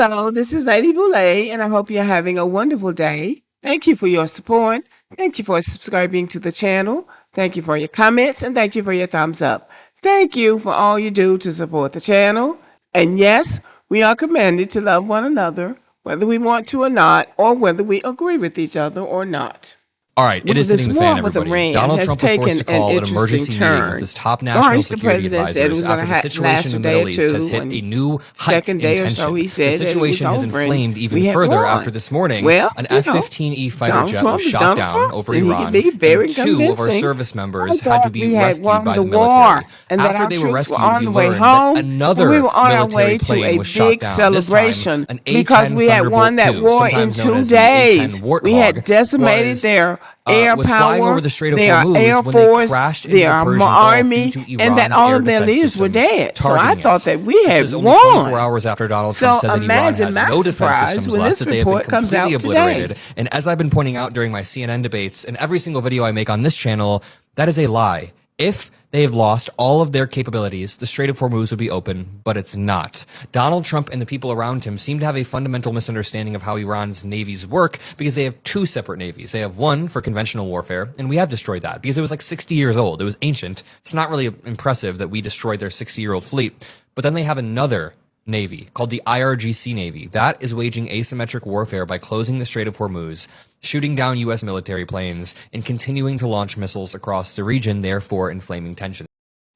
Hello, this is Lady Boulay, and I hope you're having a wonderful day. Thank you for your support. Thank you for subscribing to the channel. Thank you for your comments, and thank you for your thumbs up. Thank you for all you do to support the channel. And yes, we are commanded to love one another, whether we want to or not, or whether we agree with each other or not. All right, it is This hitting the war fan, with everybody. Iran Donald has Trump was forced taken to an call an interesting emergency meeting with turn. his top national First, the security president said it advisors was after going the to situation last in a the day Middle or East has two, hit and a new height second in day or tension. so, he The said that it was situation has over and inflamed we even had further won. after this morning Well, an you know, F-15E fighter Donald jet Trump was is shot Donald down Trump, over and he Iran, can be very and 2 of our convincing. service I members had to thought be we had rescued won by the the military. war and that After our they were troops were rescued, on we the way learned that home, and we another were on our military way to plane a was shot big down. This time, celebration an because A-10 we had won Thunderbolt that II, war in sometimes known 2 as the A-10 days. We had Warthog, decimated their air was flying power, over the Strait of their air Hormuz when they force, crashed into the their Persian Gulf army, due to and that Iran's all air of their defense leaders were systems dead. So I targeting thought it. that we This had is only 24 won. hours after Donald So Trump said that Iran imagine has my no defense surprise systems when left, this that they have been report comes completely out today. obliterated. And as I've been pointing out during my CNN debates and every single video I make on this channel, that is a lie. If they have lost all of their capabilities, the Strait of Hormuz would be open, but it's not. Donald Trump and the people around him seem to have a fundamental misunderstanding of how Iran's navies work because they have 2 separate navies. They have one for conventional warfare, and we have destroyed that because it was like 60 years old. It was ancient. It's not really impressive that we destroyed their 60-year-old fleet. But then they have another Navy called the IRGC Navy. That is waging asymmetric warfare by closing the Strait of Hormuz, shooting down U.S. military planes, and continuing to launch missiles across the region, therefore inflaming tensions.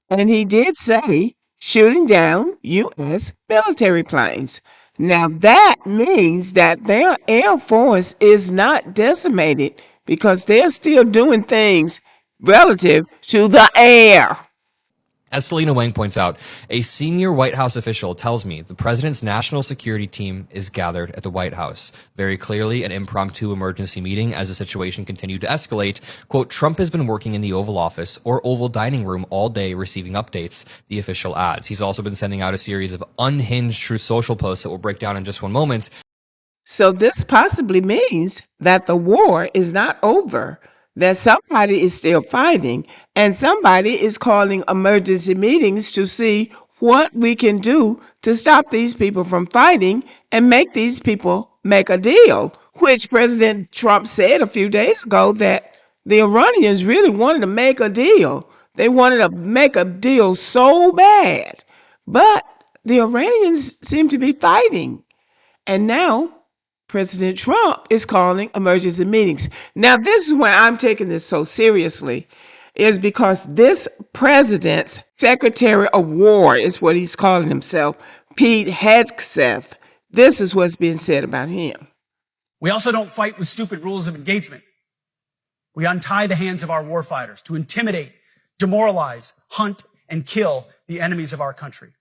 And he did say shooting down U.S. military planes. Now that means that their Air Force is not decimated because they're still doing things relative to the air. As Selena Wang points out, a senior White House official tells me the president's national security team is gathered at the White House. Very clearly, an impromptu emergency meeting as the situation continued to escalate. Quote, Trump has been working in the Oval Office or Oval Dining Room all day receiving updates, the official adds. He's also been sending out a series of unhinged Truth Social posts that we'll break down in just one moment. So this possibly means that the war is not over, that somebody is still fighting, and somebody is calling emergency meetings to see what we can do to stop these people from fighting and make these people make a deal, which President Trump said a few days ago that the Iranians really wanted to make a deal. They wanted to make a deal so bad, but the Iranians seem to be fighting. And now President Trump is calling emergency meetings. Now, this is why I'm taking this so seriously, is because this president's Secretary of War is what he's calling himself, Pete Hedgepath. This is what's being said about him. We also don't fight with stupid rules of engagement. We untie the hands of our warfighters to intimidate, demoralize, hunt, and kill the enemies of our country.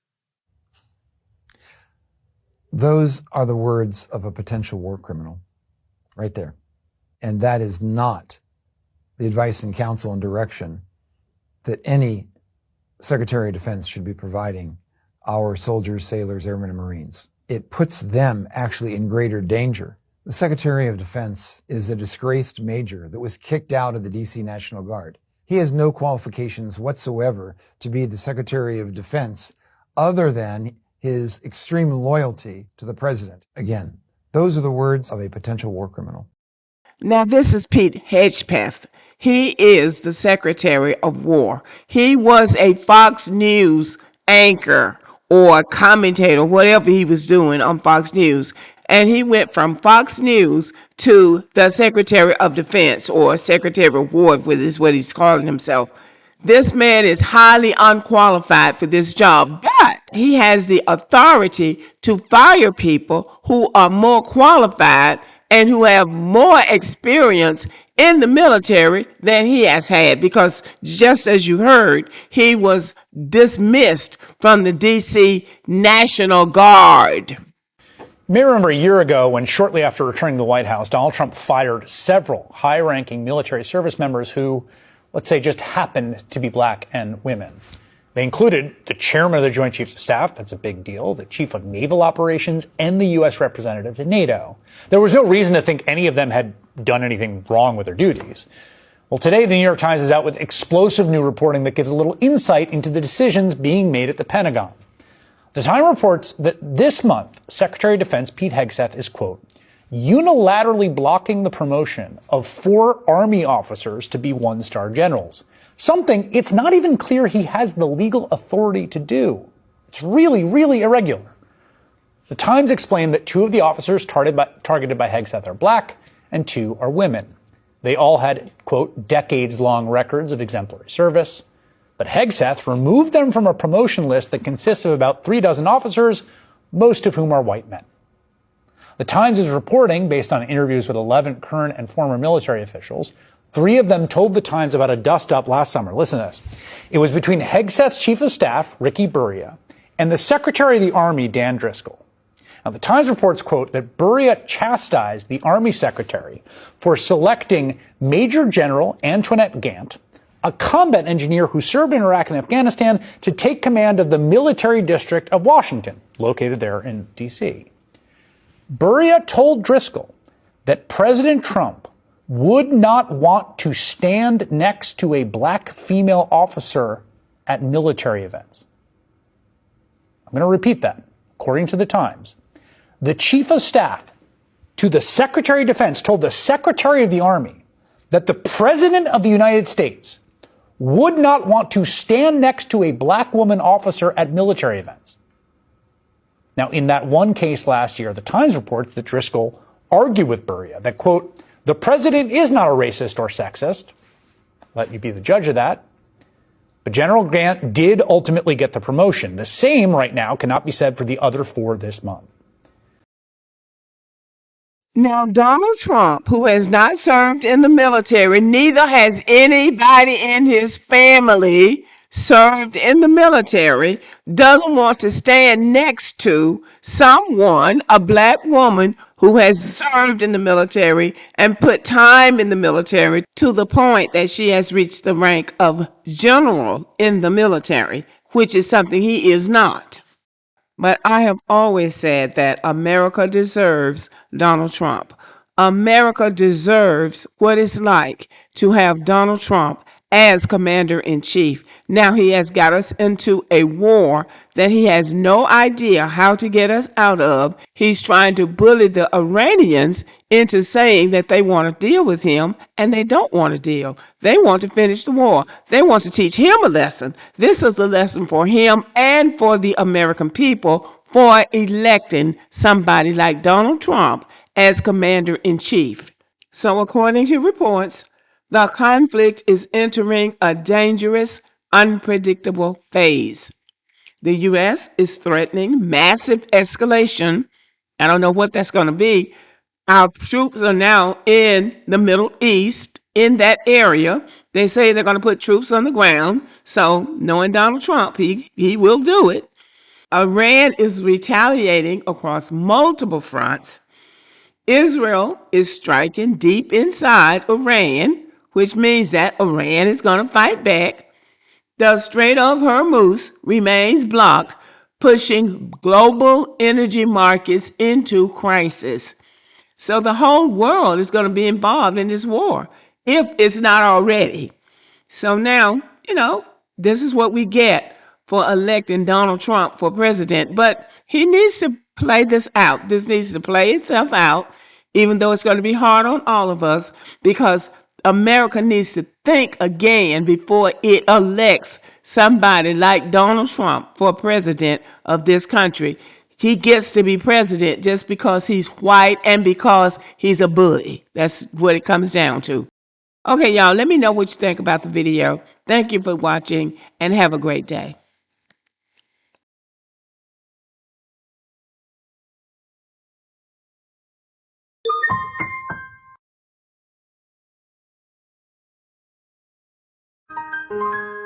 Those are the words of a potential war criminal right there. And that is not the advice and counsel and direction that any Secretary of Defense should be providing our soldiers, sailors, airmen, and Marines. It puts them actually in greater danger. The Secretary of Defense is a disgraced major that was kicked out of the DC National Guard. He has no qualifications whatsoever to be the Secretary of Defense other than his extreme loyalty to the president. Again, those are the words of a potential war criminal. Now, this is Pete Hedgepath. He is the Secretary of War. He was a Fox News anchor or commentator, whatever he was doing on Fox News. And he went from Fox News to the Secretary of Defense, or Secretary of War, which is what he's calling himself. This man is highly unqualified for this job, but he has the authority to fire people who are more qualified and who have more experience in the military than he has had, because just as you heard, he was dismissed from the DC National Guard. You may remember a year ago when, shortly after returning to the White House, Donald Trump fired several high-ranking military service members who, let's say, just happened to be black and women. They included the chairman of the Joint Chiefs of Staff, that's a big deal, the chief of naval operations, and the U.S. representative to NATO. There was no reason to think any of them had done anything wrong with their duties. Well, today the New York Times is out with explosive new reporting that gives a little insight into the decisions being made at the Pentagon. The Times reports that this month, Secretary of Defense Pete Hegseth is, quote, unilaterally blocking the promotion of 4 Army officers to be one-star generals. Something it's not even clear he has the legal authority to do. It's really, really irregular. The Times explained that 2 of the officers targeted by Hegseth are black and 2 are women. They all had, quote, decades-long records of exemplary service. But Hegseth removed them from a promotion list that consists of about 36 officers, most of whom are white men. The Times is reporting, based on interviews with 11 current and former military officials, 3 of them told the Times about a dust-up last summer. Listen to this. It was between Hegseth's chief of staff, Ricky Burria, and the Secretary of the Army, Dan Driscoll. Now, the Times reports, quote, that Burria chastised the Army Secretary for selecting Major General Antoinette Gant, a combat engineer who served in Iraq and Afghanistan, to take command of the military district of Washington, located there in D.C. Burria told Driscoll that President Trump would not want to stand next to a black female officer at military events. I'm going to repeat that. According to the Times, the chief of staff to the Secretary of Defense told the Secretary of the Army that the President of the United States would not want to stand next to a black woman officer at military events. Now, in that one case last year, the Times reports that Driscoll argued with Burria that, quote, the president is not a racist or sexist. Let you be the judge of that. But General Grant did ultimately get the promotion. The same right now cannot be said for the other 4 this month. Now, Donald Trump, who has not served in the military, neither has anybody in his family served in the military, doesn't want to stand next to someone, a black woman who has served in the military and put time in the military to the point that she has reached the rank of general in the military, which is something he is not. But I have always said that America deserves Donald Trump. America deserves what it's like to have Donald Trump as commander-in-chief. Now he has got us into a war that he has no idea how to get us out of. He's trying to bully the Iranians into saying that they want to deal with him, and they don't want to deal. They want to finish the war. They want to teach him a lesson. This is a lesson for him and for the American people for electing somebody like Donald Trump as commander-in-chief. So according to reports, the conflict is entering a dangerous, unpredictable phase. The U.S. is threatening massive escalation. I don't know what that's going to be. Our troops are now in the Middle East, in that area. They say they're going to put troops on the ground. So knowing Donald Trump, he will do it. Iran is retaliating across multiple fronts. Israel is striking deep inside Iran, which means that Iran is going to fight back. The Strait of Hormuz remains blocked, pushing global energy markets into crisis. So the whole world is going to be involved in this war, if it's not already. So now, this is what we get for electing Donald Trump for president. But he needs to play this out. This needs to play itself out, even though it's going to be hard on all of us, because America needs to think again before it elects somebody like Donald Trump for president of this country. He gets to be president just because he's white and because he's a bully. That's what it comes down to. Okay, y'all, let me know what you think about the video. Thank you for watching and have a great day. you.